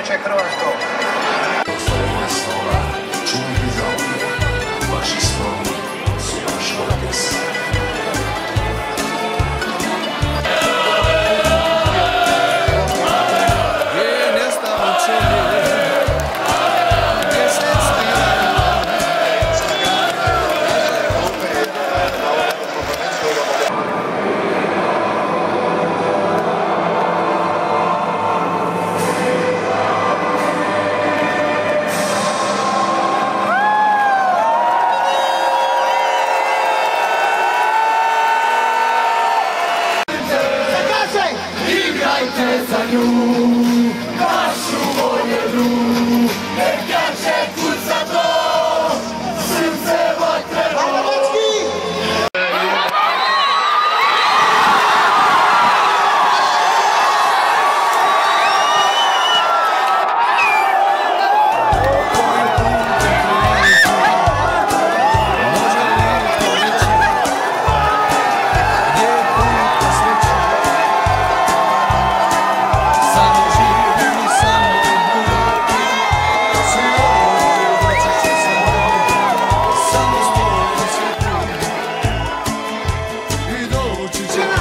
vijeće hrvatsko. Čuvajte zauvijek, vaši snovi su vaš odres. Igrajte za nju, našu voljenu, neka će kuca to, srce vatreno. Doći će